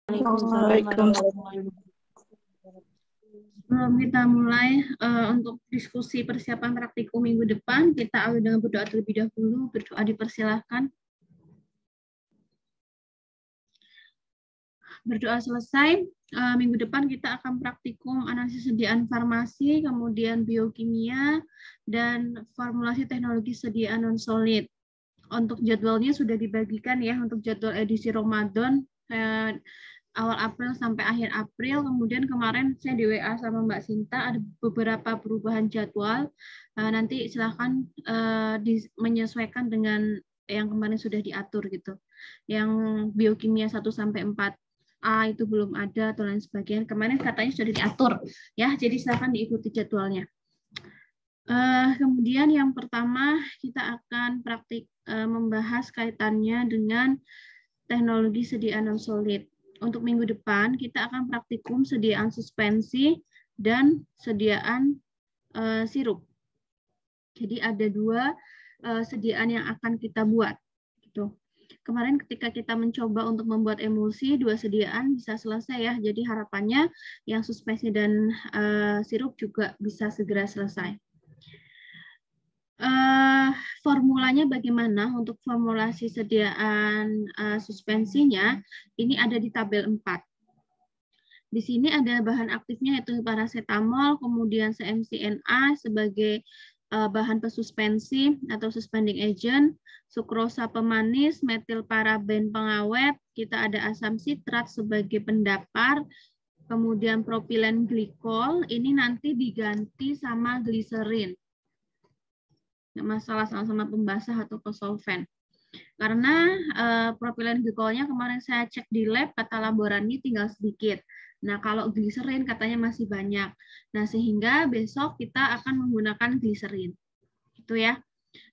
Waalaikumsalam. Sebelum kita mulai untuk diskusi persiapan praktikum minggu depan, kita awali dengan berdoa terlebih dahulu. Berdoa dipersilahkan. Berdoa selesai, minggu depan kita akan praktikum analisis sediaan farmasi, kemudian biokimia, dan formulasi teknologi sediaan non-solid. Untuk jadwalnya sudah dibagikan ya, untuk jadwal edisi Ramadan, awal April sampai akhir April. Kemudian kemarin saya di WA sama Mbak Sinta ada beberapa perubahan jadwal. Nanti silahkan menyesuaikan dengan yang kemarin sudah diatur gitu. Yang biokimia 1 sampai 4A itu belum ada atau lain sebagainya. Kemarin katanya sudah diatur ya. Jadi silahkan diikuti jadwalnya. Kemudian yang pertama kita akan membahas kaitannya dengan teknologi sediaan non-solid. Untuk minggu depan kita akan praktikum sediaan suspensi dan sediaan sirup. Jadi ada 2 sediaan yang akan kita buat. Gitu. Kemarin ketika kita mencoba untuk membuat emulsi, 2 sediaan bisa selesai ya. Jadi harapannya yang suspensi dan sirup juga bisa segera selesai. Formulanya bagaimana untuk formulasi sediaan suspensinya, ini ada di tabel 4. Di sini ada bahan aktifnya yaitu paracetamol, kemudian CMCNA sebagai bahan pesuspensi atau suspending agent, sukrosa pemanis, metilparaben pengawet, kita ada asam sitrat sebagai pendapar, kemudian propilen glikol, ini nanti diganti sama gliserin. Nggak masalah sama-sama pembasah atau pesolven. Karena propilen glikolnya kemarin saya cek di lab, kata laborannya tinggal sedikit. Nah, kalau gliserin katanya masih banyak. Nah, sehingga besok kita akan menggunakan gliserin. Itu ya.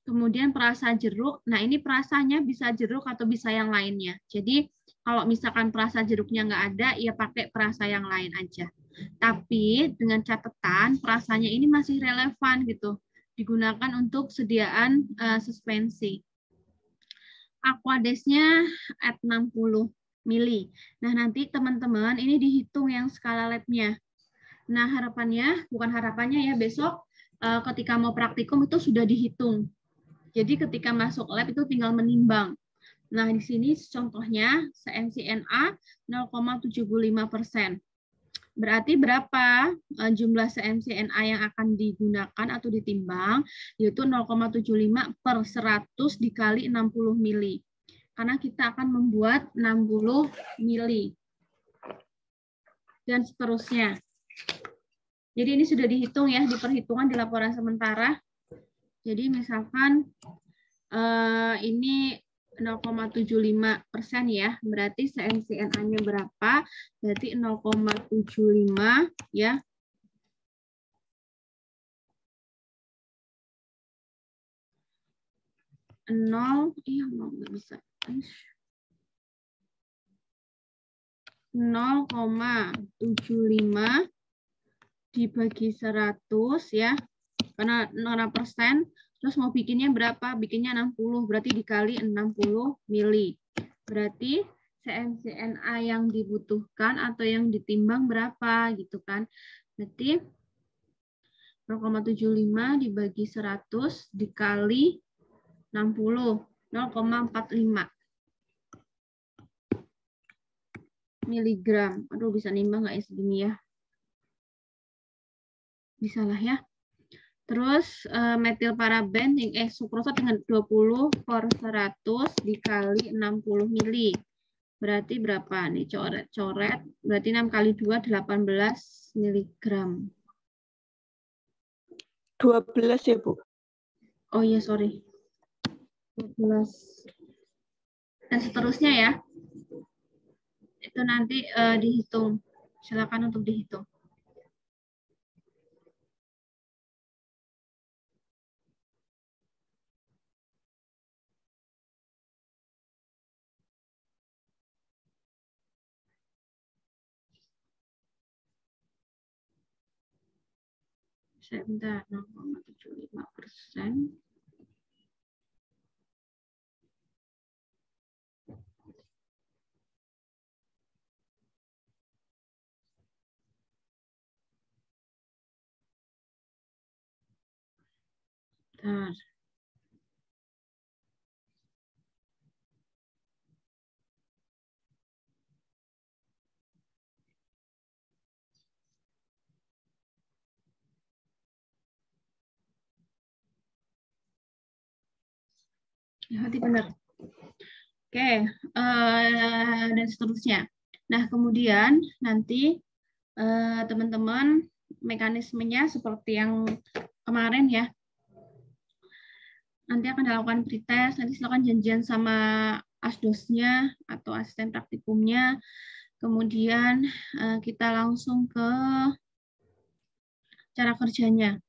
Kemudian perasa jeruk. Nah, ini perasanya bisa jeruk atau bisa yang lainnya. Jadi, kalau misalkan perasa jeruknya nggak ada, ya pakai perasa yang lain aja. Tapi dengan catatan perasanya ini masih relevan gitu. Digunakan untuk sediaan suspensi. Aquadesnya at 60 mili. Nah, nanti teman-teman ini dihitung yang skala labnya. Nah, bukan harapannya ya, besok ketika mau praktikum itu sudah dihitung. Jadi ketika masuk lab itu tinggal menimbang. Nah, di sini contohnya CMCNA 0,75%. Berarti berapa jumlah CMCNA yang akan digunakan atau ditimbang, yaitu 0,75 per 100 dikali 60 mili. Karena kita akan membuat 60 mili. Dan seterusnya. Jadi ini sudah dihitung ya, di perhitungan di laporan sementara. Jadi misalkan ini 0,75% ya, berarti CMCNA-nya berapa? Berarti 0,75 ya. Nggak bisa. 0,75 dibagi 100 ya, karena 0%. Terus mau bikinnya berapa? Bikinnya 60, berarti dikali 60 mili. Berarti CMCNA yang dibutuhkan atau yang ditimbang berapa gitu kan. Berarti 0,75 dibagi 100 dikali 60, 0,45 miligram. Aduh, bisa nimbang nggak ya segini ya? Bisa lah ya. Terus metilparaben sukrosa dengan 20 per 100 dikali 60 mili. Berarti berapa nih? Coret-coret. Berarti 6 kali 2, 18 miligram. 12 ya, Bu? Oh iya, sorry. 12. Dan seterusnya ya. Itu nanti dihitung. Silakan untuk dihitung. Sebentar, 0,75%. Bentar. Hati benar. Oke, dan seterusnya. Nah, kemudian nanti teman-teman mekanismenya seperti yang kemarin ya. Nanti akan dilakukan pretest, nanti silakan janjian sama asdosnya atau asisten praktikumnya. Kemudian kita langsung ke cara kerjanya.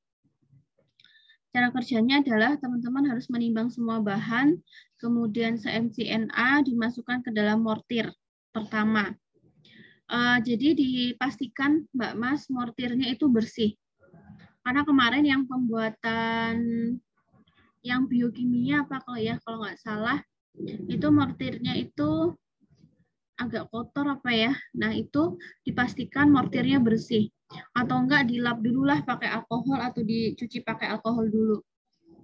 Cara kerjanya adalah teman-teman harus menimbang semua bahan, kemudian se-mcNA dimasukkan ke dalam mortir pertama. Jadi dipastikan Mbak Mas mortirnya itu bersih. Karena kemarin yang pembuatan yang biokimia apa kalau nggak salah itu mortirnya itu agak kotor apa ya. Nah itu dipastikan mortirnya bersih. Atau enggak dilap dulu lah pakai alkohol atau dicuci pakai alkohol dulu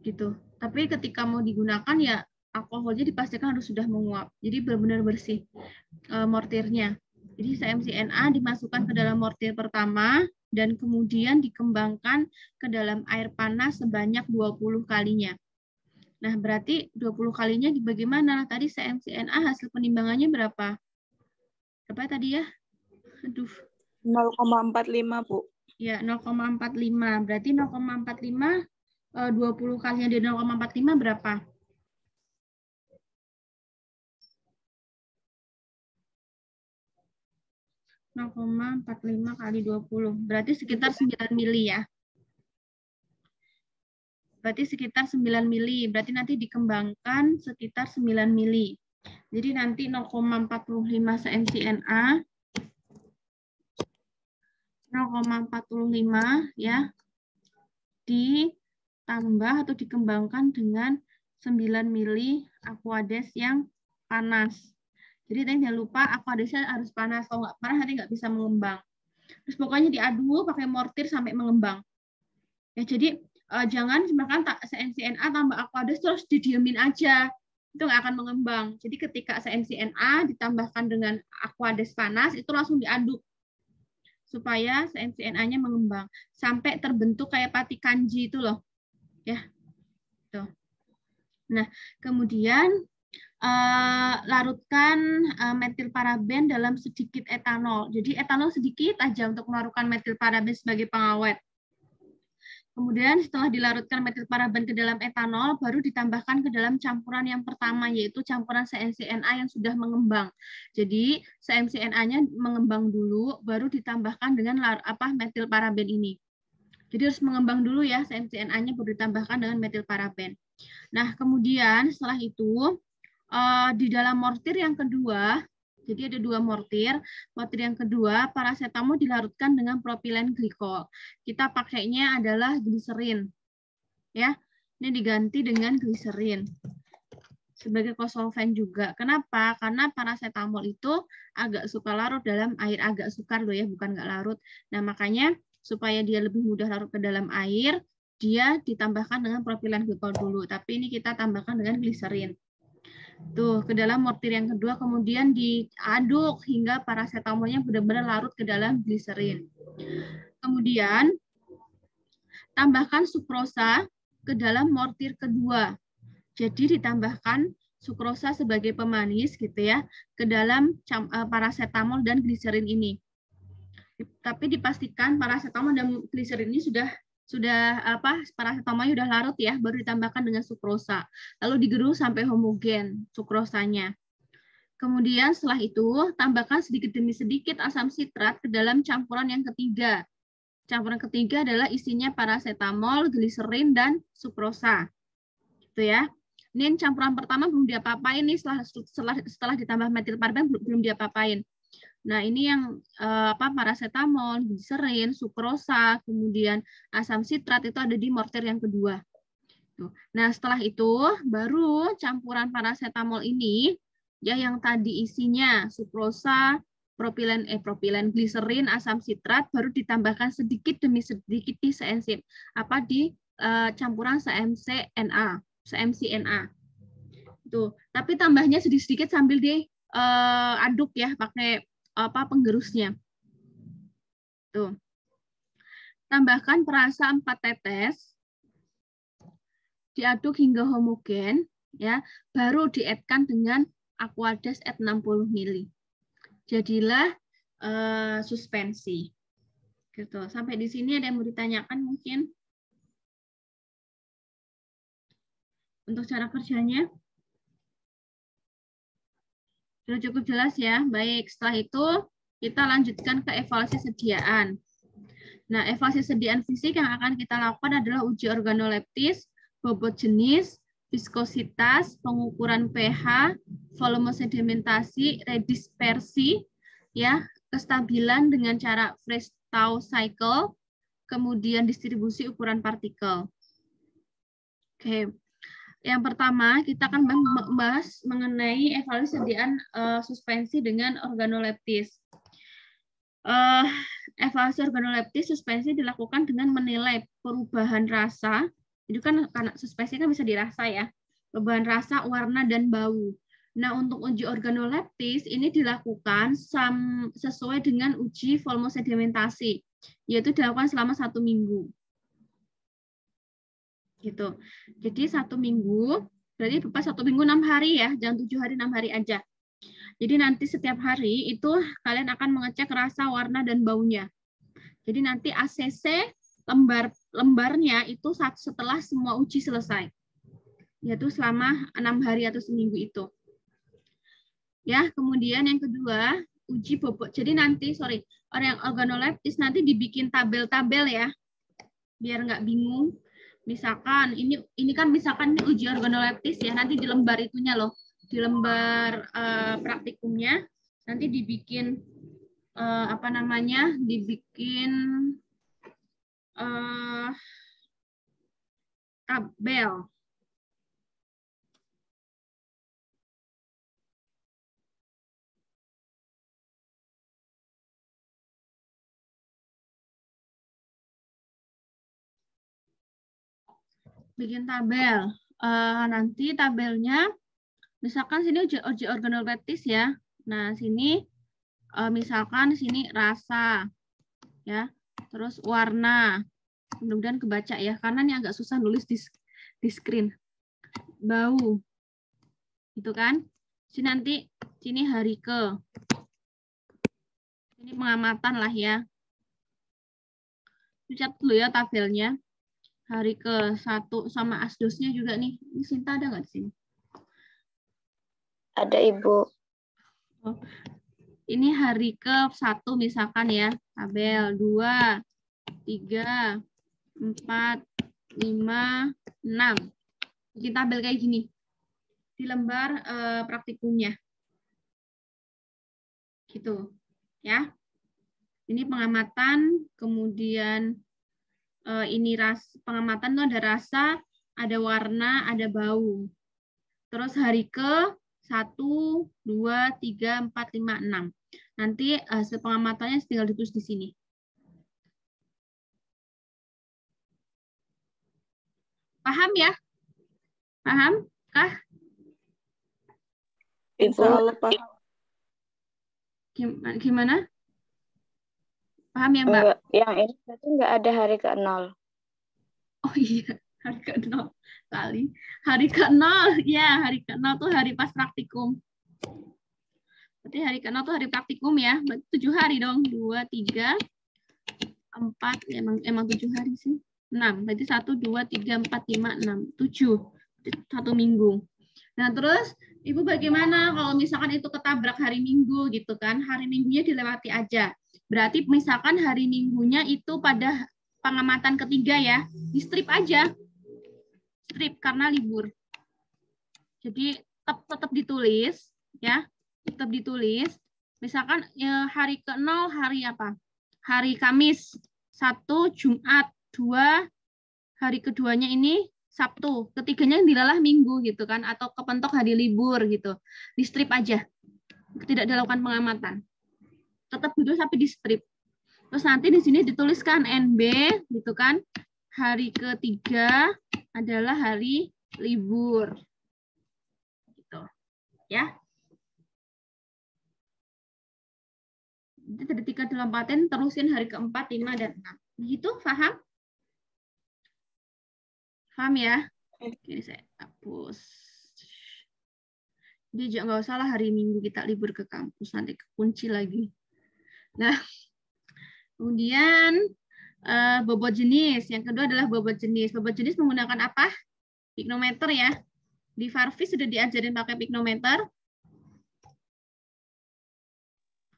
gitu. Tapi ketika mau digunakan ya alkoholnya dipastikan harus sudah menguap. Jadi benar-benar bersih mortirnya. Jadi se-mcNA dimasukkan ke dalam mortir pertama dan kemudian dikembangkan ke dalam air panas sebanyak 20 kalinya. Nah, berarti 20 kalinya bagaimana? Tadi se-mcNA hasil penimbangannya berapa? Berapa tadi ya? Aduh. 0,45, Bu. Ya, 0,45. Berarti 0,45 20 kalinya dari 0,45 berapa? kali 20. Berarti sekitar 9 mili ya. Berarti sekitar 9 mili. Berarti nanti dikembangkan sekitar 9 mili. Jadi nanti 0,45 se-mcNA 0,45 ya ditambah atau dikembangkan dengan 9 mili aquades yang panas. Jadi jangan lupa aquadesnya harus panas. Kalau nggak panas nanti nggak bisa mengembang. Terus pokoknya diaduk pakai mortir sampai mengembang. Ya jadi jangan makan se-mcNA tambah aquades terus didiemin aja. Itu nggak akan mengembang. Jadi ketika se-mcNA ditambahkan dengan aquades panas itu langsung diaduk supaya se-mcNA-nya mengembang sampai terbentuk kayak pati kanji itu loh. Ya. Tuh. Nah, kemudian larutkan metilparaben dalam sedikit etanol. Jadi etanol sedikit aja untuk melarutkan metilparaben sebagai pengawet. Kemudian setelah dilarutkan metilparaben ke dalam etanol, baru ditambahkan ke dalam campuran yang pertama, yaitu campuran se-mcNA yang sudah mengembang. Jadi se-mcNA-nya mengembang dulu, baru ditambahkan dengan metilparaben ini. Jadi harus mengembang dulu ya, se-mcNA-nya baru ditambahkan dengan metilparaben. Nah, kemudian setelah itu, di dalam mortir yang kedua, jadi ada 2 mortir. Mortir yang kedua, paracetamol dilarutkan dengan propilen glikol. Kita pakainya adalah gliserin. Ya, ini diganti dengan gliserin sebagai kosolven juga. Kenapa? Karena paracetamol itu agak suka larut dalam air, agak sukar loh ya, bukan nggak larut. Nah, makanya supaya dia lebih mudah larut ke dalam air, dia ditambahkan dengan propilen glikol dulu. Tapi ini kita tambahkan dengan gliserin. Tuh, ke dalam mortir yang kedua, kemudian diaduk hingga paracetamolnya benar-benar larut ke dalam gliserin. Kemudian, tambahkan sukrosa ke dalam mortir kedua. Jadi ditambahkan sukrosa sebagai pemanis gitu ya, ke dalam paracetamol dan gliserin ini. Tapi dipastikan paracetamol dan gliserin ini sudah paracetamolnya sudah larut ya, baru ditambahkan dengan sukrosa. Lalu digerus sampai homogen sukrosanya. Kemudian setelah itu tambahkan sedikit demi sedikit asam sitrat ke dalam campuran yang ketiga. Campuran ketiga adalah isinya paracetamol, gliserin dan sukrosa. Gitu ya. Ini campuran pertama belum diapa-apain nih setelah ditambah metilparaben belum diapa-apain. Nah, ini yang paracetamol, gliserin, sukrosa, kemudian asam sitrat itu ada di mortir yang kedua. Nah, setelah itu baru campuran paracetamol ini ya yang tadi isinya sukrosa, propilen gliserin, asam sitrat baru ditambahkan sedikit demi sedikit di se-mcNA campuran se-MCNA. Tuh, tapi tambahnya sedikit-sedikit sambil diaduk ya pakai penggerusnya. Tuh. Tambahkan perasa 4 tetes. Diaduk hingga homogen ya, baru dietkan dengan Aquades at 60 ml. Jadilah suspensi. Gitu. Sampai di sini ada yang mau ditanyakan mungkin? Untuk cara kerjanya? Sudah cukup jelas ya? Baik, setelah itu kita lanjutkan ke evaluasi sediaan. Nah, evaluasi sediaan fisik yang akan kita lakukan adalah uji organoleptis, bobot jenis, viskositas, pengukuran pH, volume sedimentasi, redispersi, ya, kestabilan dengan cara Freestau cycle, kemudian distribusi ukuran partikel. Oke. Yang pertama, kita akan membahas mengenai evaluasi sediaan suspensi dengan organoleptis. Evaluasi organoleptis suspensi dilakukan dengan menilai perubahan rasa. Itu kan karena suspensi kan bisa dirasa ya. Perubahan rasa, warna, dan bau. Nah, untuk uji organoleptis ini dilakukan sesuai dengan uji volume sedimentasi, yaitu dilakukan selama 1 minggu. Gitu. Jadi 1 minggu, berarti Bapak 1 minggu 6 hari ya, jangan 7 hari 6 hari aja. Jadi nanti setiap hari itu kalian akan mengecek rasa, warna, dan baunya. Jadi nanti ACC lembarnya itu setelah semua uji selesai, yaitu selama 6 hari atau seminggu itu. Ya, kemudian yang kedua uji bobot. Jadi nanti orang yang organoleptis nanti dibikin tabel-tabel ya, biar nggak bingung. Misalkan ini kan misalkan uji organoleptis ya, nanti di lembar itunya loh. Di lembar praktikumnya nanti dibikin dibikin tabel. Bikin tabel. Nanti tabelnya misalkan sini uji organoleptis ya. Nah, sini misalkan sini rasa ya. Terus warna. Mudah-mudahan kebaca ya, karena ini agak susah nulis di screen. Bau. Itu kan? Sini nanti sini hari ke. Ini pengamatan lah ya. Lihat dulu ya tabelnya. Hari ke-1 sama asdosnya juga nih. Ini Sinta ada nggak di sini? Ada, Ibu. Oh. Ini hari ke-1 misalkan ya. Tabel 2, 3, 4, 5, 6. Bikin tabel kayak gini. Di lembar praktikumnya. Gitu. Ya. Ini pengamatan, kemudian ini pengamatan tuh ada rasa, ada warna, ada bau. Terus hari ke 1, 2, 3, 4, 5, 6. Nanti hasil pengamatannya tinggal ditulis di sini. Paham ya? Paham? Kah? Insya Allah paham. Gimana? Paham ya, Mbak? Yang ini berarti nggak ada hari ke-0. Oh iya, hari ke-0 kali. Hari ke-0, ya hari ke-0 tuh hari pas praktikum. Berarti hari ke-0 tuh hari praktikum ya. Berarti 7 hari dong. 2, 3, 4. Ya, emang 7 hari sih. 6. Berarti 1, 2, 3, 4, 5, 6. 7. 1 minggu. Nah terus Ibu bagaimana kalau misalkan itu ketabrak hari Minggu gitu kan. Hari Minggunya dilewati aja. Berarti misalkan hari Minggunya itu pada pengamatan ketiga ya. Di strip aja. Strip karena libur. Jadi tetap ditulis ya. Tetap ditulis. Misalkan ya, hari ke-0 hari apa? Hari Kamis. 1 Jumat. 2 hari keduanya ini Sabtu. Ketiganya dilalah Minggu gitu kan. Atau kepentok hari libur gitu. Di strip aja. Tidak dilakukan pengamatan. Tetap duduk tapi di strip. Terus nanti di sini dituliskan NB gitu kan. hari ketiga adalah hari libur. Gitu. Ya. Itu tadi 3 dilompatin, terusin hari keempat, 5, dan 6. Begitu, paham? Paham ya? Oke, saya hapus. Jadi nggak usah lah hari Minggu kita libur ke kampus, nanti kekunci lagi. Nah, kemudian bobot jenis. Yang kedua adalah bobot jenis. Bobot jenis menggunakan apa? Piknometer ya. Di Farvis sudah diajarin pakai piknometer?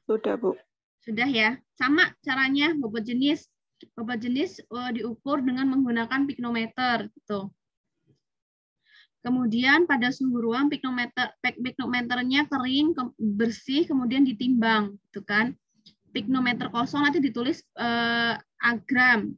Sudah, Bu. Sudah ya. Sama caranya bobot jenis. Bobot jenis diukur dengan menggunakan piknometer gitu. Kemudian pada suhu ruang piknometernya kering, bersih, kemudian ditimbang, gitu kan? Piknometer kosong nanti ditulis gram.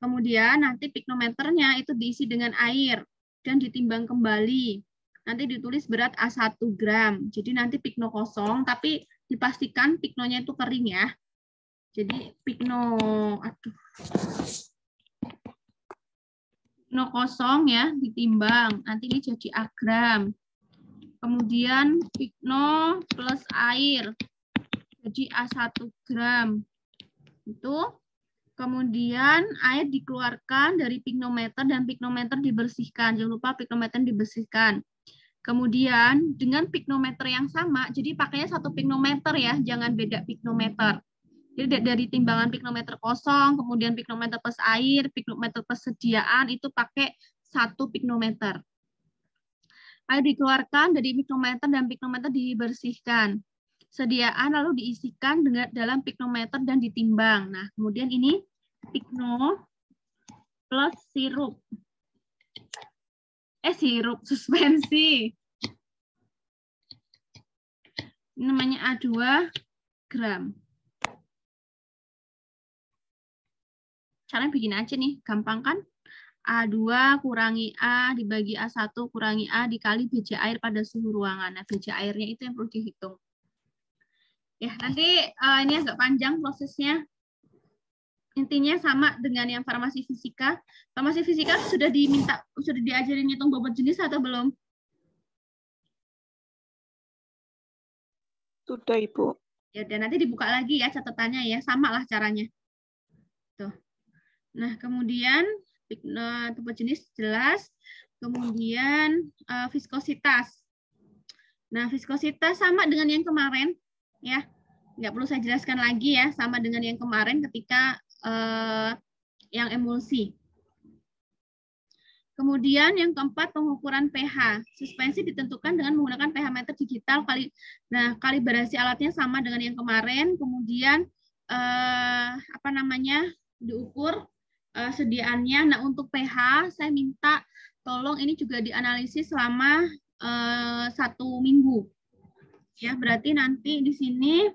Kemudian nanti piknometernya itu diisi dengan air dan ditimbang kembali. Nanti ditulis berat A1 gram. Jadi nanti pikno kosong, tapi dipastikan piknonya itu kering ya. Jadi pikno kosong ya ditimbang, nanti ini jadi gram. Kemudian pikno plus air jadi A1 gram. Itu. Kemudian air dikeluarkan dari piknometer dan piknometer dibersihkan. Jangan lupa piknometer dibersihkan. Kemudian dengan piknometer yang sama, jadi pakainya satu piknometer ya, jangan beda piknometer. Jadi dari timbangan piknometer kosong, kemudian piknometer plus air, piknometer plus sediaan, itu pakai satu piknometer. Air dikeluarkan dari piknometer dan piknometer dibersihkan. Sediaan lalu diisikan dalam piknometer dan ditimbang. Nah, kemudian ini pikno plus sirup. Sirup suspensi. Ini namanya A2 gram. Caranya bikin aja nih, gampang kan? A2 kurangi A dibagi A1 kurangi A dikali BJ air pada suhu ruangan. Nah, BJ airnya itu yang perlu dihitung. Ya, nanti ini agak panjang prosesnya. Intinya sama dengan yang farmasi fisika. Farmasi fisika sudah diajarin ngitung bobot jenis atau belum? Sudah, Ibu. Ya, dan nanti dibuka lagi ya catatannya ya, sama lah caranya. Tuh. Nah, kemudian bobot jenis jelas. Kemudian viskositas. Nah, viskositas sama dengan yang kemarin ya. Nggak perlu saya jelaskan lagi ya, sama dengan yang kemarin ketika yang emulsi. Kemudian yang keempat, pengukuran pH. Suspensi ditentukan dengan menggunakan pH meter digital. Kalibrasi alatnya sama dengan yang kemarin. Kemudian diukur sediaannya. Nah, untuk pH saya minta tolong ini juga dianalisis selama 1 minggu. Ya, berarti nanti di sini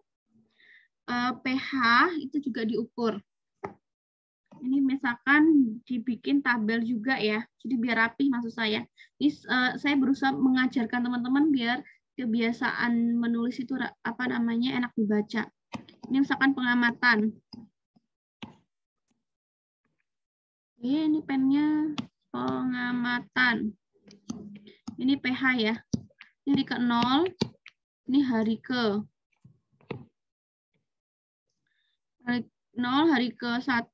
pH itu juga diukur. Ini misalkan dibikin tabel juga ya, jadi biar rapi maksud saya. Ini saya berusaha mengajarkan teman-teman biar kebiasaan menulis itu enak dibaca. Ini misalkan pengamatan. Ini pennya pengamatan. Ini pH ya. Ini hari ke-0, ini hari ke 0, hari ke-1,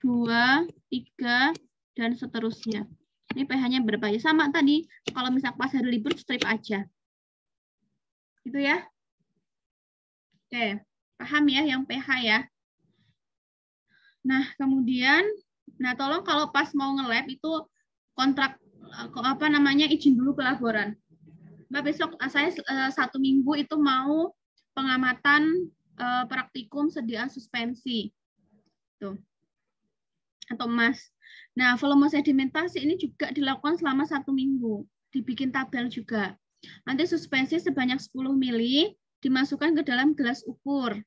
2, 3, dan seterusnya. Ini pH-nya berapa ya? Sama tadi, kalau misal pas hari libur, strip aja. Gitu ya. Oke, paham ya yang pH ya? Nah, kemudian, tolong kalau pas mau nge-lab itu kontrak, izin dulu ke laboran. Mbak, besok saya 1 minggu itu mau pengamatan praktikum sediaan suspensi. Tuh. Atau emas. Nah, volume sedimentasi ini juga dilakukan selama 1 minggu. Dibikin tabel juga. Nanti suspensi sebanyak 10 mili dimasukkan ke dalam gelas ukur.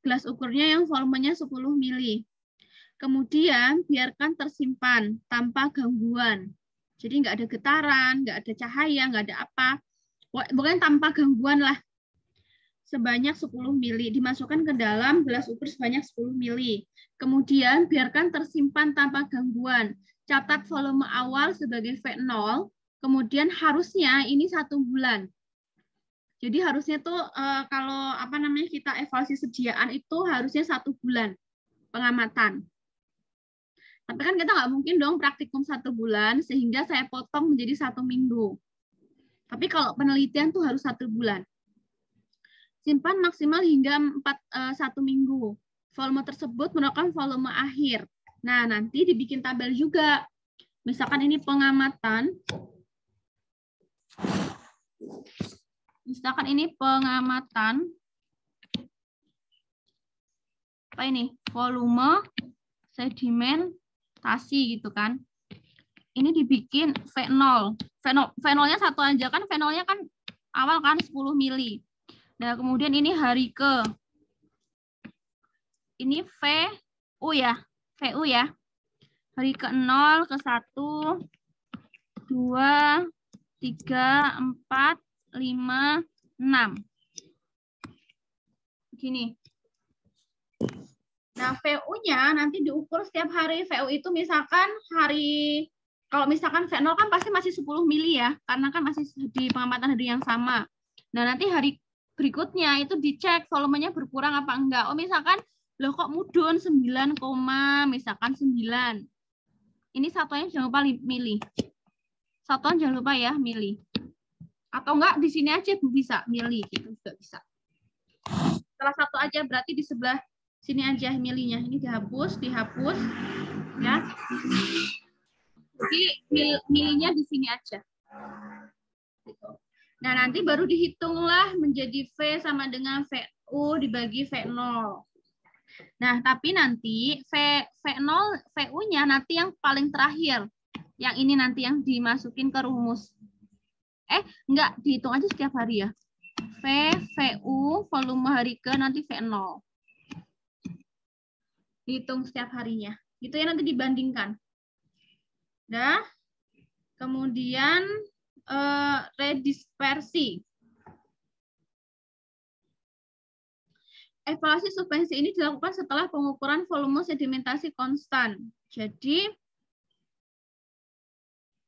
Gelas ukurnya yang volumenya 10 mili. Kemudian biarkan tersimpan tanpa gangguan. Jadi nggak ada getaran, nggak ada cahaya, nggak ada apa. Pokoknya tanpa gangguan lah. sebanyak 10 mili. Dimasukkan ke dalam gelas ukur sebanyak 10 mili. Kemudian biarkan tersimpan tanpa gangguan. Catat volume awal sebagai V0. Kemudian harusnya ini 1 bulan. Jadi harusnya tuh kalau kita evaluasi sediaan itu harusnya 1 bulan pengamatan. Tapi kan kita nggak mungkin dong praktikum 1 bulan sehingga saya potong menjadi 1 minggu. Tapi kalau penelitian tuh harus 1 bulan. Simpan maksimal hingga 1 minggu. Volume tersebut merupakan volume akhir. Nah, nanti dibikin tabel juga. Misalkan ini pengamatan. Apa ini? Volume sedimentasi gitu kan. Ini dibikin V0. V0-nya satu aja kan, V0-nya kan awal kan 10 mili. Nah, kemudian ini hari ke. Ini VU ya. Hari ke 0, ke 1, 2, 3, 4, 5, 6. Begini. Nah, VU-nya nanti diukur setiap hari. VU itu misalkan kalau misalkan V0 kan pasti masih 10 mili ya, karena kan masih di pengamatan hari yang sama. Nah, nanti hari berikutnya itu dicek volumenya berkurang apa enggak. Oh, misalkan, loh kok mudun 9, misalkan 9. Ini satuannya jangan lupa mili. Satuan jangan lupa ya, mili. Atau enggak di sini aja bisa mili gitu juga bisa. Salah satu aja berarti di sebelah sini aja milinya. Ini dihapus ya. Jadi milinya di sini aja. Nah, nanti baru dihitunglah menjadi V sama dengan VU dibagi V0. Nah, tapi nanti V0, VU-nya nanti yang paling terakhir. Yang ini nanti yang dimasukin ke rumus. Enggak, dihitung aja setiap hari ya. VU, volume hari ke, nanti V0. Dihitung setiap harinya. Itu yang nanti dibandingkan. Nah, kemudian redispersi. Evaluasi suspensi ini dilakukan setelah pengukuran volume sedimentasi konstan. Jadi,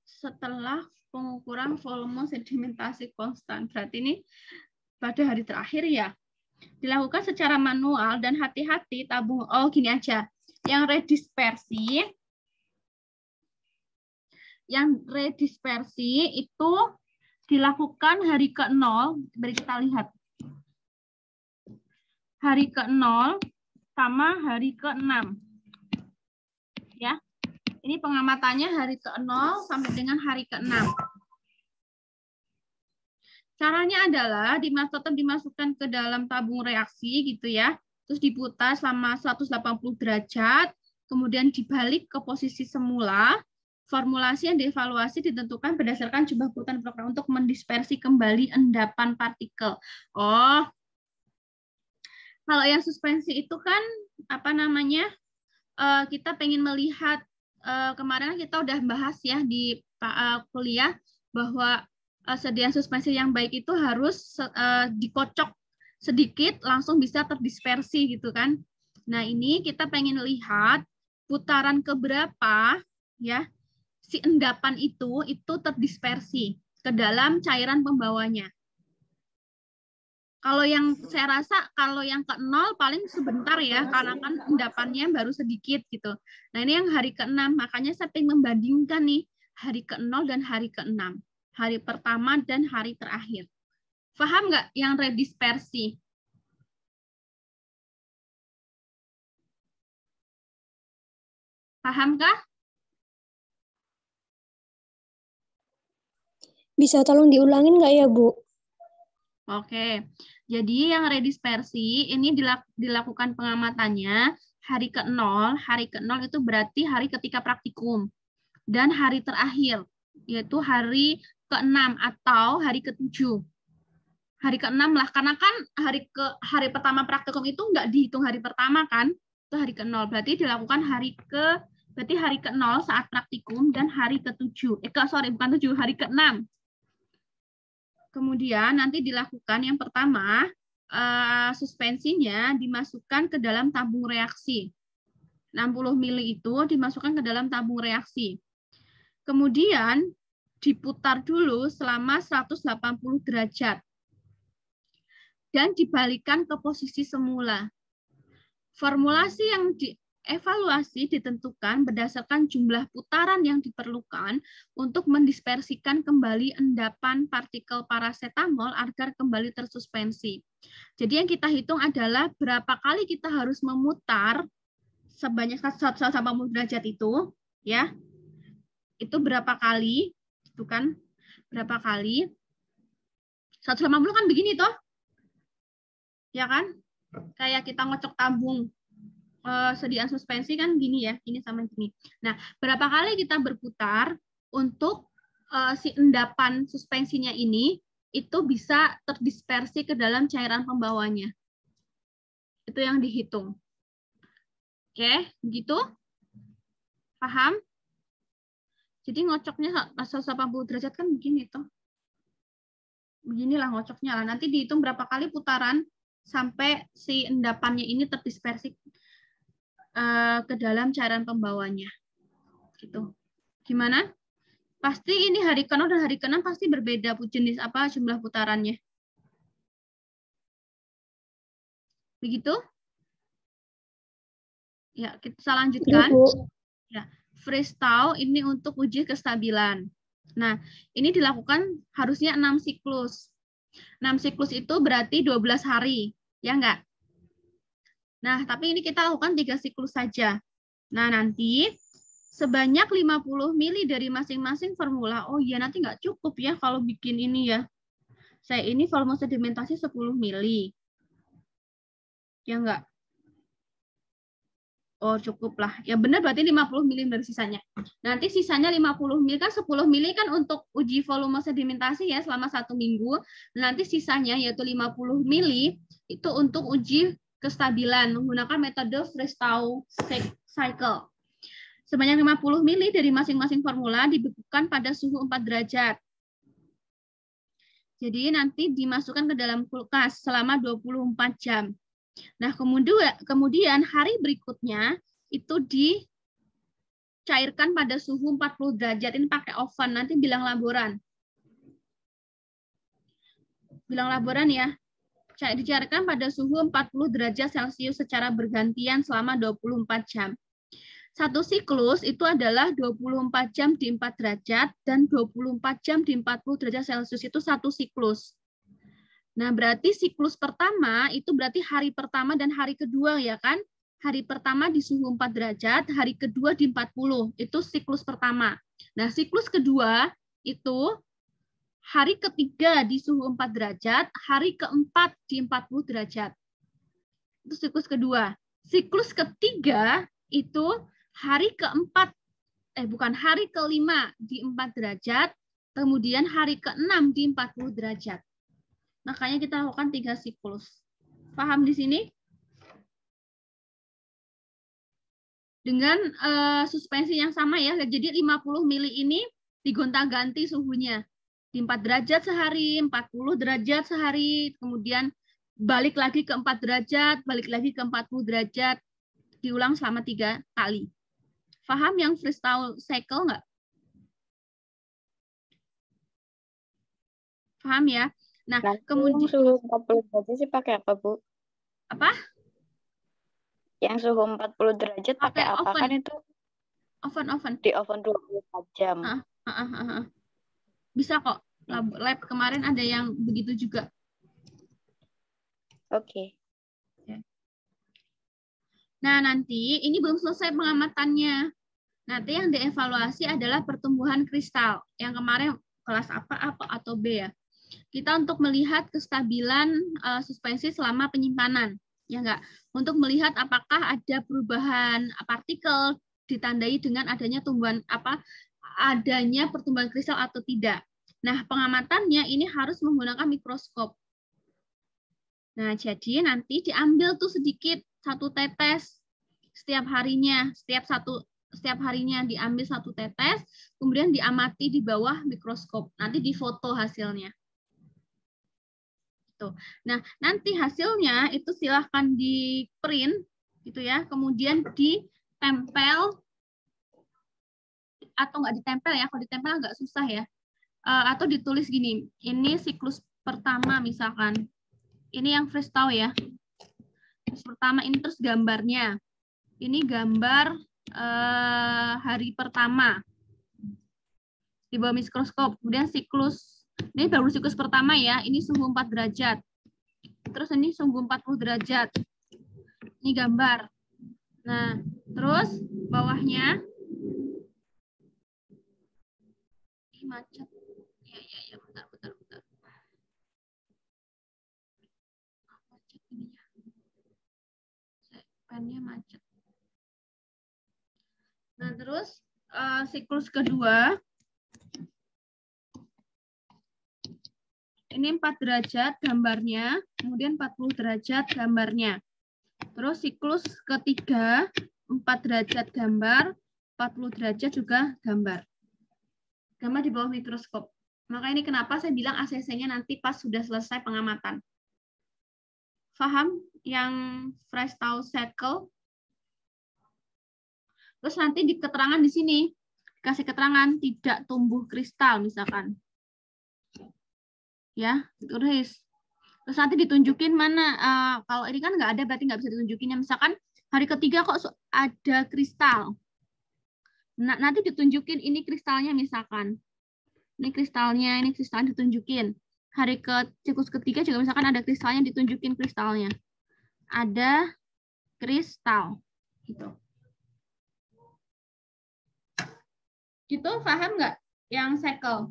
setelah pengukuran volume sedimentasi konstan. Berarti ini pada hari terakhir ya. Dilakukan secara manual dan hati-hati tabung. Oh, gini aja. Yang redispersi itu dilakukan hari ke-0. Mari kita lihat. Hari ke-0 sama hari ke-6. Ya. Ini pengamatannya hari ke-0 sampai dengan hari ke-6. Caranya adalah tetap dimasukkan ke dalam tabung reaksi gitu ya. Terus diputar selama 180 derajat, kemudian dibalik ke posisi semula. Formulasi yang dievaluasi ditentukan berdasarkan jumlah putaran program untuk mendispersi kembali endapan partikel. Oh, kalau yang suspensi itu kan kita pengen melihat kemarin kita udah bahas ya di kuliah bahwa sediaan suspensi yang baik itu harus dikocok sedikit langsung bisa terdispersi gitu kan. Nah, ini kita pengen lihat putaran keberapa ya si endapan itu terdispersi ke dalam cairan pembawanya. Kalau yang saya rasa kalau yang ke-0 paling sebentar ya, karena kan endapannya baru sedikit gitu. Nah, ini yang hari ke-6, makanya saya ingin membandingkan nih hari ke-0 dan hari ke-6. Hari pertama dan hari terakhir. Paham nggak yang redispersi? Pahamkah? Bisa tolong diulangin nggak ya, Bu? Oke, jadi yang redispersi ini dilakukan pengamatannya hari ke-0. Hari ke-0 itu berarti hari ketika praktikum. Dan hari terakhir, yaitu hari ke-6 atau hari ke-7. Hari ke-6 lah, karena kan hari pertama praktikum itu nggak dihitung hari pertama kan, itu hari ke-0. Berarti dilakukan hari ke-0 saat praktikum dan hari ke-7. Bukan 7, hari ke-6. Kemudian nanti dilakukan yang pertama, suspensinya dimasukkan ke dalam tabung reaksi. 60 mili itu dimasukkan ke dalam tabung reaksi. Kemudian diputar dulu selama 180 derajat. Dan dibalikan ke posisi semula. Formulasi yang dievaluasi ditentukan berdasarkan jumlah putaran yang diperlukan untuk mendispersikan kembali endapan partikel parasetamol agar kembali tersuspensi. Jadi yang kita hitung adalah berapa kali kita harus memutar sebanyak 180 derajat itu, ya. Itu berapa kali? Itu kan berapa kali? 180 kan begini toh? Ya kan? Kayak kita ngocok tabung sediaan suspensi kan gini ya, ini sama gini. Nah, berapa kali kita berputar untuk si endapan suspensinya ini itu bisa terdispersi ke dalam cairan pembawanya. Itu yang dihitung. Oke, begitu? Paham? Jadi ngocoknya 180 derajat kan begini tuh. Beginilah ngocoknya lah. Nanti dihitung berapa kali putaran sampai si endapannya ini terdispersi ke dalam cairan pembawanya. Gitu. Gimana? Pasti ini hari ke-0 dan hari ke-6 pasti berbeda jenis apa jumlah putarannya. Begitu? Ya, kita lanjutkan. Ya, freestyle ini untuk uji kestabilan. Nah, ini dilakukan harusnya 6 siklus. 6 siklus itu berarti 12 hari, ya enggak? Nah, tapi ini kita lakukan 3 siklus saja. Nah, nanti sebanyak 50 mili dari masing-masing formula. Oh iya, nanti enggak cukup ya kalau bikin ini ya. Saya ini volume sedimentasi 10 mili. Ya enggak? Oh, cukup lah. Ya benar berarti 50 mili dari sisanya. Nanti sisanya 50 mili kan 10 mili kan untuk uji volume sedimentasi ya selama 1 minggu. Nanti sisanya yaitu 50 mili itu untuk uji kestabilan menggunakan metode freestyle cycle. Sebanyak 50 mili dari masing-masing formula dibekukan pada suhu 4 derajat. Jadi nanti dimasukkan ke dalam kulkas selama 24 jam. Nah, kemudian hari berikutnya itu dicairkan pada suhu 40 derajat. Ini pakai oven, nanti bilang laboran. Bilang laboran ya. Dicairkan pada suhu 40 derajat Celcius secara bergantian selama 24 jam. Satu siklus itu adalah 24 jam di 4 derajat dan 24 jam di 40 derajat Celcius itu satu siklus. Nah, berarti siklus pertama itu berarti hari pertama dan hari kedua ya kan? Hari pertama di suhu 4 derajat, hari kedua di 40. Itu siklus pertama. Nah, siklus kedua itu hari ketiga di suhu 4 derajat, hari keempat di 40 derajat. Itu siklus kedua. Siklus ketiga itu hari keempat, hari kelima di 4 derajat, kemudian hari ke-6 di 40 derajat. Makanya kita lakukan 3 siklus. Paham di sini? Dengan suspensi yang sama ya. Jadi 50 mili ini digonta-ganti suhunya. Di 4 derajat sehari, 40 derajat sehari, kemudian balik lagi ke 4 derajat, balik lagi ke 40 derajat. Diulang selama 3 kali. Paham yang freestyle cycle nggak? Paham ya? Nah, kemudian suhu 40 derajat sih pakai apa, Bu? Apa? Yang suhu 40 derajat pakai apa? Oven. Kan itu oven. Di oven 24 jam. Bisa kok. Lab kemarin ada yang begitu juga. Oke. Nah, nanti ini belum selesai pengamatannya. Nanti yang dievaluasi adalah pertumbuhan kristal. Yang kemarin kelas apa atau B ya. Kita untuk melihat kestabilan suspensi selama penyimpanan, ya enggak? Untuk melihat apakah ada perubahan partikel ditandai dengan adanya adanya pertumbuhan kristal atau tidak. Nah, pengamatannya ini harus menggunakan mikroskop. Nah, jadi nanti diambil tuh sedikit 1 tetes setiap harinya, setiap harinya diambil 1 tetes, kemudian diamati di bawah mikroskop. Nanti difoto hasilnya. Tuh. Nah, nanti hasilnya itu silahkan di print gitu ya, kemudian ditempel atau nggak ditempel ya, kalau ditempel agak susah ya. Atau ditulis gini, ini siklus pertama misalkan. Ini yang fresh tahu ya. Siklus pertama ini terus gambarnya. Ini gambar hari pertama di bawah mikroskop. Kemudian siklus, ini baru siklus pertama ya, ini suhu 4 derajat. Terus ini suhu 40 derajat. Ini gambar. Nah, terus bawahnya ini macet. Ya, bentar. Macet ini ya. Pennya macet. Nah, terus siklus kedua ini 4 derajat gambarnya, kemudian 40 derajat gambarnya. Terus siklus ketiga 4 derajat gambar, 40 derajat juga gambar. Gambar di bawah mikroskop. Maka ini kenapa saya bilang ACC-nya nanti pas sudah selesai pengamatan. Paham yang fresh tahu cycle? Terus nanti di keterangan di sini dikasih keterangan tidak tumbuh kristal misalkan. Ya, tulis. Terus nanti ditunjukin mana, kalau ini kan nggak ada berarti nggak bisa ditunjukin. Misalkan hari ketiga kok ada kristal. Nah, nanti ditunjukin ini kristalnya misalkan. Ini kristalnya ditunjukin. Hari siklus ketiga juga misalkan ada kristalnya, ditunjukin kristalnya. Ada kristal. Gitu. Gitu, paham nggak yang cycle?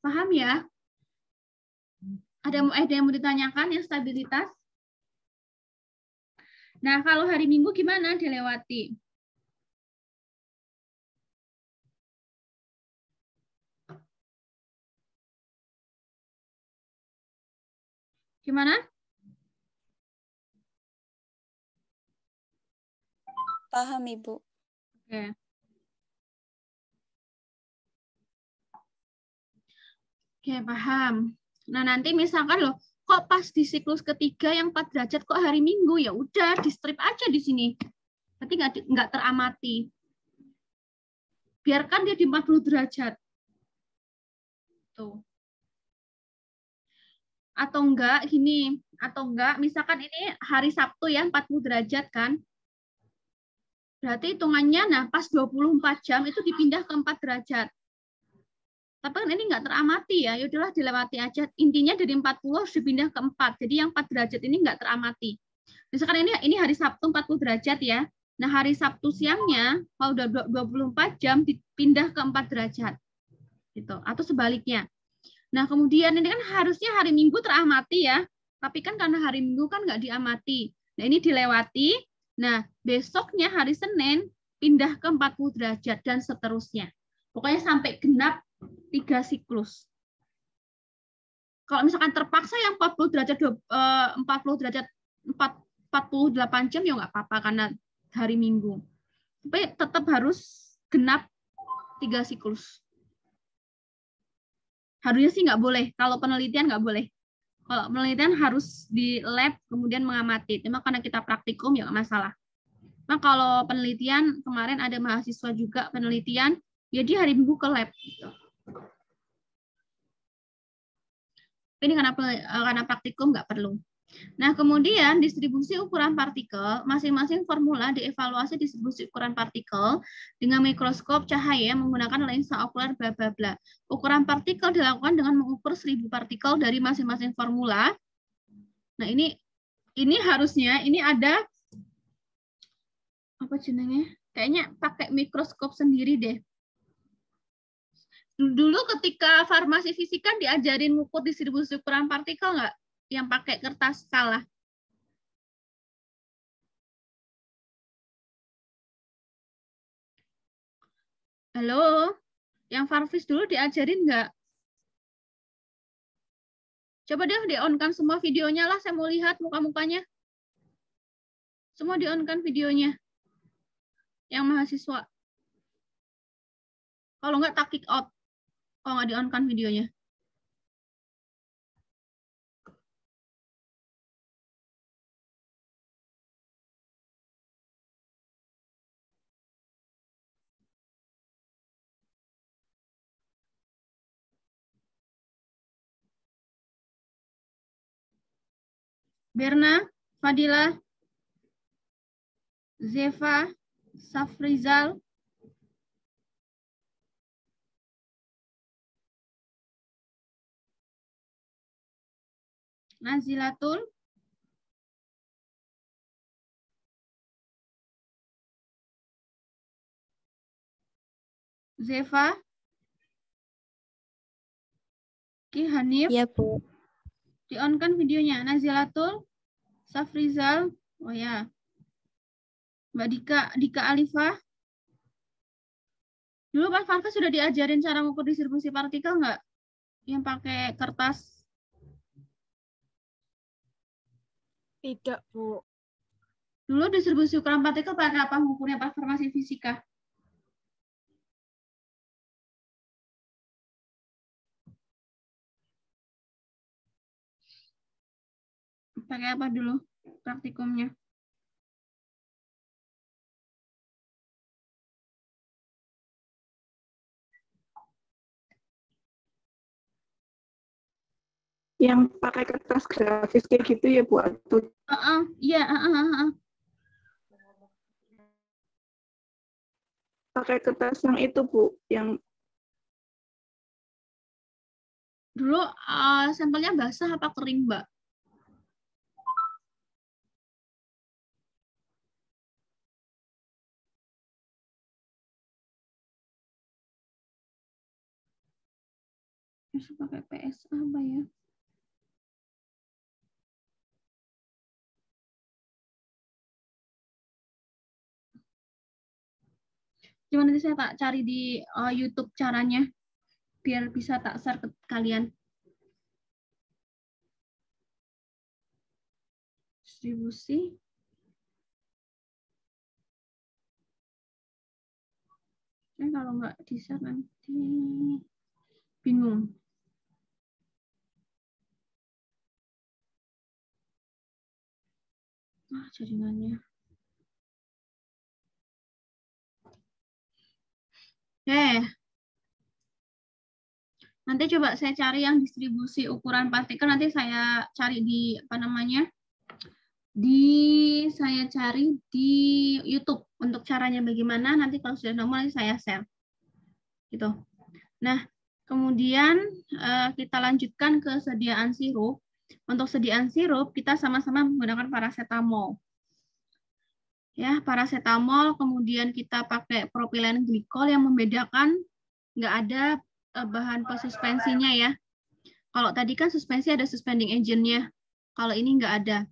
Paham ya? Ada yang mau ditanyakan yang stabilitas? Nah, kalau hari Minggu gimana dilewati? Gimana? Paham, Ibu. Oke. Oke, paham. Nah, nanti misalkan loh, kok pas di siklus ketiga yang 4 derajat kok hari Minggu? Ya udah, di strip aja di sini. Berarti nggak teramati. Biarkan dia di 40 derajat. Tuh. Atau enggak gini, misalkan ini hari Sabtu ya 40 derajat kan. Berarti hitungannya nah pas 24 jam itu dipindah ke 4 derajat. Tapi kan ini enggak teramati ya, yaudahlah dilewati aja. Intinya dari 40 harus dipindah ke 4. Jadi yang 4 derajat ini enggak teramati. Misalkan ini hari Sabtu 40 derajat ya. Nah, hari Sabtu siangnya kalau udah 24 jam dipindah ke 4 derajat. Gitu. Atau sebaliknya. Nah, kemudian ini kan harusnya hari Minggu teramati ya. Tapi kan karena hari Minggu kan nggak diamati. Nah, ini dilewati. Nah, besoknya hari Senin pindah ke 40 derajat dan seterusnya. Pokoknya sampai genap 3 siklus. Kalau misalkan terpaksa yang 40 derajat 48 jam ya nggak apa-apa karena hari Minggu. Tapi tetap harus genap 3 siklus. Harusnya sih nggak boleh. Kalau penelitian nggak boleh. Kalau penelitian harus di lab kemudian mengamati. Cuma karena kita praktikum ya nggak masalah. Nah kalau penelitian kemarin ada mahasiswa juga penelitian, ya dia hari Minggu ke lab. Gitu. Ini karena praktikum nggak perlu. Nah, kemudian distribusi ukuran partikel, masing-masing formula dievaluasi distribusi ukuran partikel dengan mikroskop cahaya menggunakan lensa okuler bla bla bla. Ukuran partikel dilakukan dengan mengukur 1000 partikel dari masing-masing formula. Nah, ini harusnya ini ada apa jenenge? Kayaknya pakai mikroskop sendiri deh. Dulu ketika farmasi fisika diajarin mengukur distribusi ukuran partikel nggak? Yang pakai kertas skala. Halo, yang Farvis dulu diajarin nggak? Coba deh di-on-kan semua videonya lah, saya mau lihat muka-mukanya. Semua di-on-kan videonya. Yang mahasiswa. Kalau nggak tak kick out. Kalau nggak di-on-kan videonya. Berna, Fadila, Zefa, Safrizal, Nazilatul, Zefa, Ki Hanif, Iya, Bu. di-on-kan videonya. Nazilatul, Safrizal, oh ya. Mbak Dika Alifah. Dulu Pak Farka sudah diajarin cara mengukur distribusi partikel nggak? Yang pakai kertas. Tidak, Bu. Dulu distribusi ukuran partikel pakai apa mengukurnya Pak Farmasi Fisika? Pakai apa dulu praktikumnya? Yang pakai kertas grafis kayak gitu ya, Bu? Atau Iya, pakai kertas yang itu, Bu? Yang dulu sampelnya basah apa kering, Mbak? Bisa pakai PSA apa ya? Cuma nanti saya tak cari di YouTube caranya biar bisa tak share ke kalian. Distribusi. Kalau nggak di share nanti bingung. Jaringannya. Nanti coba saya cari yang distribusi ukuran partikel, nanti saya cari di apa namanya? Saya cari di YouTube untuk caranya bagaimana, nanti kalau sudah nemu nanti saya share. Gitu. Nah, kemudian kita lanjutkan ke sediaan sirup. Untuk sediaan sirup kita sama-sama menggunakan paracetamol. Ya, paracetamol, kemudian kita pakai propilen glikol yang membedakan nggak ada bahan pesuspensinya ya. Kalau tadi kan suspensi ada suspending agent-nya. Kalau ini nggak ada.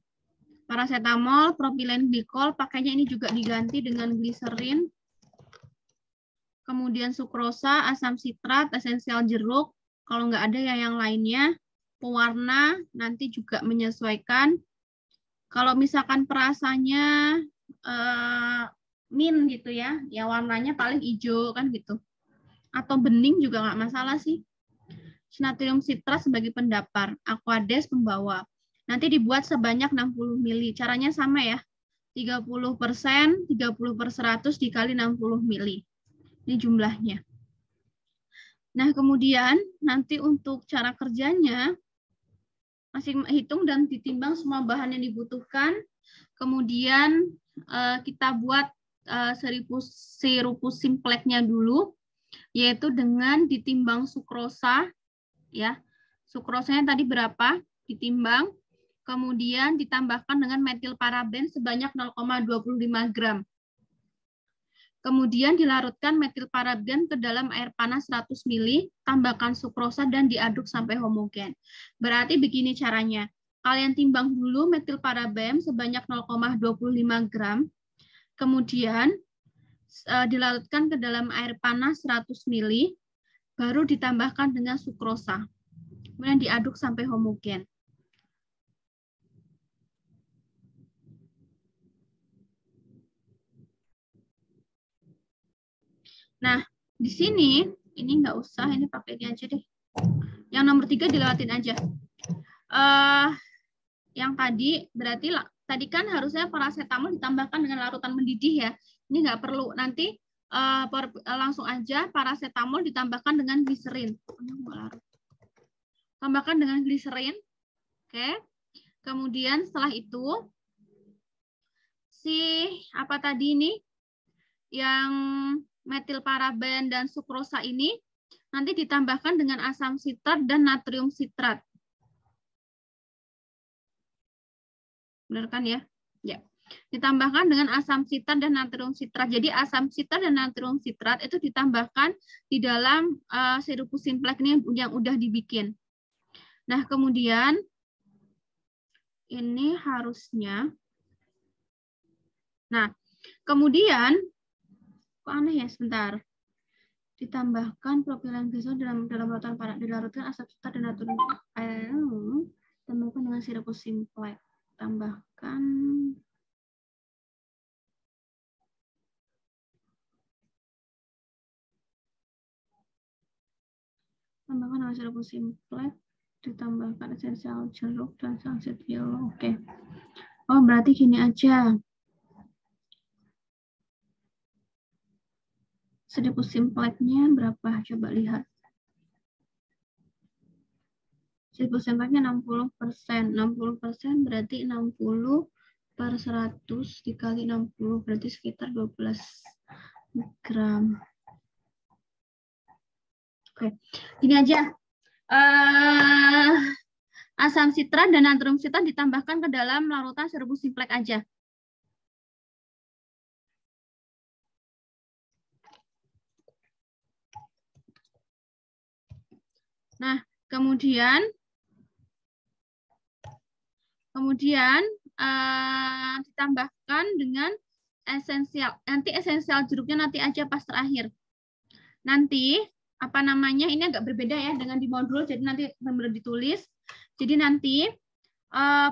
Paracetamol, propilen glikol, pakainya ini juga diganti dengan gliserin. Kemudian sukrosa, asam sitrat, esensial jeruk. Kalau nggak ada ya yang lainnya. Pewarna nanti juga menyesuaikan. Kalau misalkan perasanya mint gitu ya, ya warnanya paling hijau kan gitu. Atau bening juga nggak masalah sih. Natrium sitrat sebagai pendapar, aquades pembawa. Nanti dibuat sebanyak 60 ml. Caranya sama ya. 30%, 30/100 dikali 60 ml. Ini jumlahnya. Nah, kemudian nanti untuk cara kerjanya, masih hitung dan ditimbang semua bahan yang dibutuhkan. Kemudian kita buat sirupus simpleknya dulu, yaitu dengan ditimbang sukrosa, ya. Sukrosanya tadi berapa? Ditimbang, kemudian ditambahkan dengan metil paraben sebanyak 0,25 gram. Kemudian dilarutkan metil paraben ke dalam air panas 100 ml, tambahkan sukrosa dan diaduk sampai homogen. Berarti begini caranya. Kalian timbang dulu metil paraben sebanyak 0,25 gram. Kemudian dilarutkan ke dalam air panas 100 ml, baru ditambahkan dengan sukrosa. Kemudian diaduk sampai homogen. Nah, di sini, ini nggak usah, ini pakai ini aja deh. Yang nomor 3 dilewatin aja. Yang tadi, berarti tadi kan harusnya paracetamol ditambahkan dengan larutan mendidih ya. Ini nggak perlu, nanti langsung aja paracetamol ditambahkan dengan gliserin. Tambahkan dengan gliserin. Oke. Kemudian setelah itu si apa tadi ini yang metilparaben dan sukrosa ini nanti ditambahkan dengan asam sitrat dan natrium sitrat. Benar kan ya? Ya. Ditambahkan dengan asam sitrat dan natrium sitrat. Jadi asam sitrat dan natrium sitrat itu ditambahkan di dalam sirupus simplex ini yang udah dibikin. Nah, kemudian ini harusnya. Nah, kemudian kok aneh ya, sebentar. Ditambahkan propilen glikol dalam larutan parak, dilarutkan asam sitrat dan natrium. Tambahkan dengan sirupus simplex. Tambahkan dengan sirupus simplex, ditambahkan esensial jeruk dan sunset yellow. Oke. Oh, berarti gini aja. Sirupus simplexnya berapa? Coba lihat. Sirupus simplexnya 60%. 60% berarti 60 per 100 dikali 60 berarti sekitar 12 gram. Oke, ini aja. Asam sitrat dan natrium sitrat ditambahkan ke dalam larutan sirupus simplex aja. Nah, kemudian ditambahkan dengan esensial. Nanti esensial jeruknya nanti aja pas terakhir. Nanti apa namanya, ini agak berbeda ya dengan di modul, jadi nanti benar-benar ditulis. Jadi nanti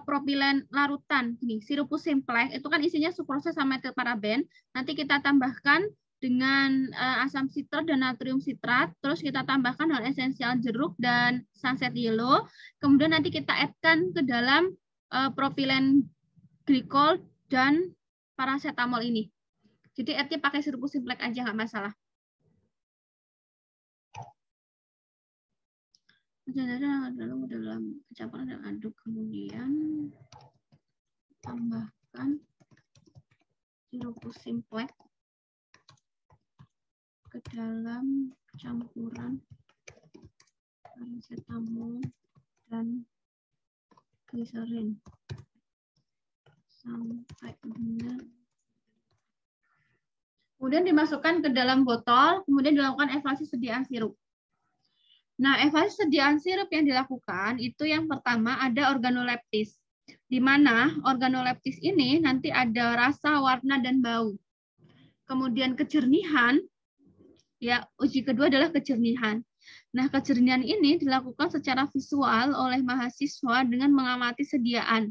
propilen larutan ini sirupus simplex itu kan isinya sukrosa sama metilparaben. Nanti kita tambahkan dengan asam sitrat dan natrium sitrat, terus kita tambahkan dengan esensial jeruk dan sunset yellow. Kemudian nanti kita add-kan ke dalam propilen glikol dan paracetamol ini. Jadi add-nya pakai sirupus simplex aja, nggak masalah. Dalam campuran dan aduk, kemudian tambahkan sirupus simplex ke dalam campuran paracetamol dan gliserin sampai benar. Kemudian dimasukkan ke dalam botol, kemudian dilakukan evaluasi sediaan sirup. Nah, evaluasi sediaan sirup yang dilakukan itu yang pertama ada organoleptis, di mana organoleptis ini nanti ada rasa, warna, dan bau. Kemudian kejernihan, ya uji kedua adalah kejernihan. Nah, kejernihan ini dilakukan secara visual oleh mahasiswa dengan mengamati sediaan.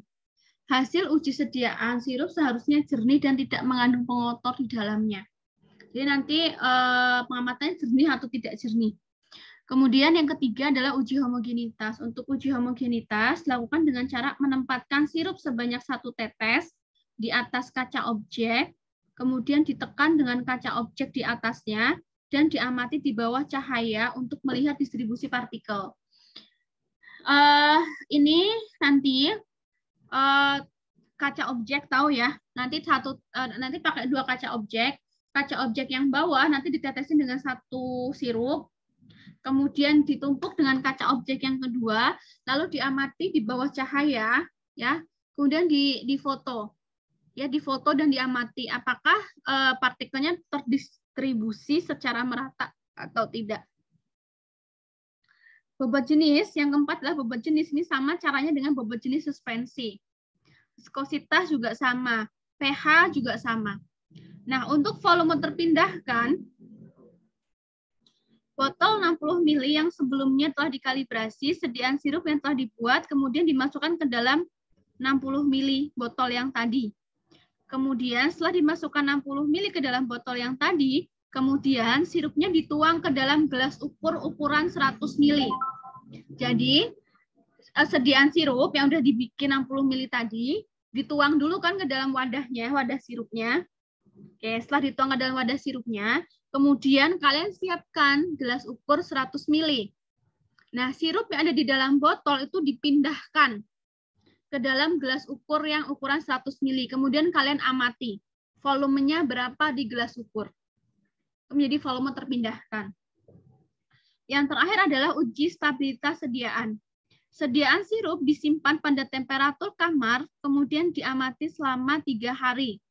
Hasil uji sediaan sirup seharusnya jernih dan tidak mengandung pengotor di dalamnya. Jadi nanti pengamatannya jernih atau tidak jernih. Kemudian yang ketiga adalah uji homogenitas. Untuk uji homogenitas dilakukan dengan cara menempatkan sirup sebanyak 1 tetes di atas kaca objek, kemudian ditekan dengan kaca objek di atasnya, dan diamati di bawah cahaya untuk melihat distribusi partikel. Ini nanti kaca objek tahu ya, nanti pakai 2 kaca objek. Kaca objek yang bawah nanti ditetesin dengan 1 sirup, kemudian ditumpuk dengan kaca objek yang kedua, lalu diamati di bawah cahaya, ya, kemudian difoto, ya, difoto dan diamati apakah partikelnya terdistribusi secara merata atau tidak. Bobot jenis yang keempat adalah bobot jenis. Ini sama caranya dengan bobot jenis suspensi. Viskositas juga sama, pH juga sama. Nah, untuk volume terpindahkan, botol 60 ml yang sebelumnya telah dikalibrasi, sediaan sirup yang telah dibuat, kemudian dimasukkan ke dalam 60 ml botol yang tadi. Kemudian setelah dimasukkan 60 ml ke dalam botol yang tadi, kemudian sirupnya dituang ke dalam gelas ukur ukuran 100 ml. Jadi, sediaan sirup yang udah dibikin 60 ml tadi, dituang dulu kan ke dalam wadahnya, wadah sirupnya. Oke, setelah dituang ke dalam wadah sirupnya, kemudian kalian siapkan gelas ukur 100 ml. Nah, sirup yang ada di dalam botol itu dipindahkan. ke dalam gelas ukur yang ukuran 100 ml. Kemudian kalian amati volumenya berapa di gelas ukur. Menjadi volume terpindahkan. Yang terakhir adalah uji stabilitas sediaan. Sediaan sirup disimpan pada temperatur kamar, kemudian diamati selama 3 hari.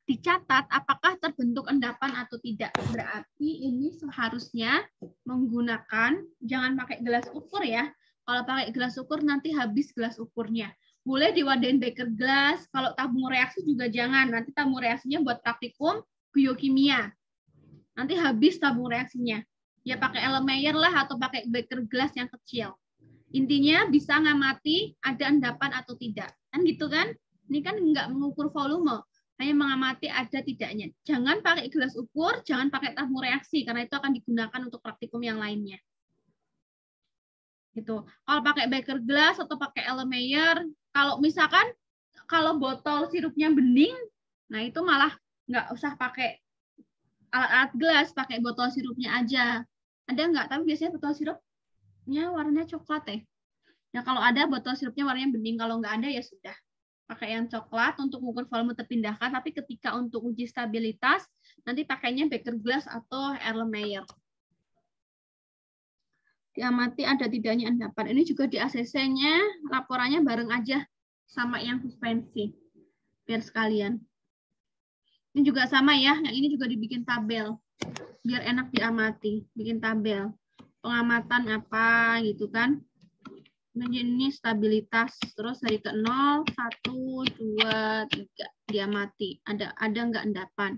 Dicatat apakah terbentuk endapan atau tidak. Berarti ini seharusnya menggunakan, jangan pakai gelas ukur ya. Kalau pakai gelas ukur nanti habis gelas ukurnya. Boleh diwadahin beker gelas, kalau tabung reaksi juga jangan. Nanti tabung reaksinya buat praktikum biokimia. Nanti habis tabung reaksinya. Ya pakai Erlenmeyer lah atau pakai beker gelas yang kecil. Intinya bisa ngamati ada endapan atau tidak. Kan gitu kan? Ini kan nggak mengukur volume. Hanya mengamati ada tidaknya. Jangan pakai gelas ukur, jangan pakai tabung reaksi, karena itu akan digunakan untuk praktikum yang lainnya. Gitu. Kalau pakai beker gelas atau pakai Erlenmeyer, kalau misalkan kalau botol sirupnya bening, nah itu malah nggak usah pakai alat-alat gelas, pakai botol sirupnya aja. Ada nggak? Tapi biasanya botol sirupnya warnanya coklat ya. Nah kalau ada botol sirupnya warnanya bening, kalau nggak ada ya sudah. Pakai yang coklat untuk mengukur volume terpindahkan, tapi ketika untuk uji stabilitas, nanti pakainya beker gelas atau Erlenmeyer. Diamati ada tidaknya endapan. Ini juga di ACC-nya, laporannya bareng aja sama yang suspensi. Biar sekalian. Ini juga sama ya, yang ini juga dibikin tabel. Biar enak diamati, bikin tabel. Pengamatan apa gitu kan. Ini stabilitas, terus dari ke 0, 1, 2, 3, diamati. Ada nggak endapan.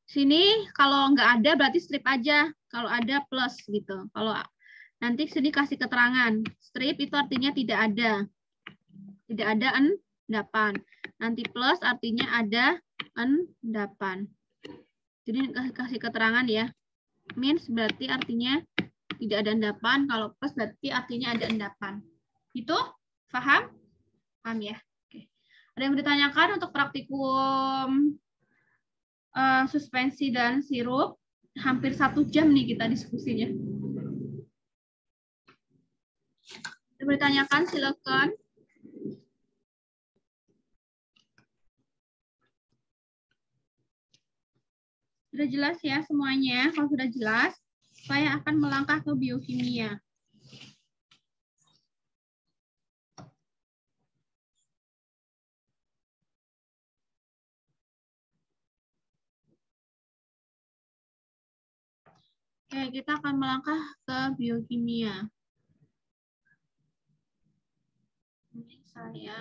Sini kalau nggak ada berarti strip aja. Kalau ada plus gitu. Kalau nanti sini kasih keterangan. Strip itu artinya tidak ada. Tidak ada endapan. Nanti plus artinya ada endapan. Jadi kasih keterangan ya. Means berarti artinya tidak ada endapan. Kalau plus berarti artinya ada endapan. Itu paham? Paham ya? Oke. Ada yang ditanyakan untuk praktikum suspensi dan sirup? Hampir 1 jam nih kita diskusinya. Ada yang ditanyakan silakan. Sudah jelas ya semuanya? Kalau sudah jelas, saya akan melangkah ke biokimia. Oke, kita akan melangkah ke biokimia. Ini saya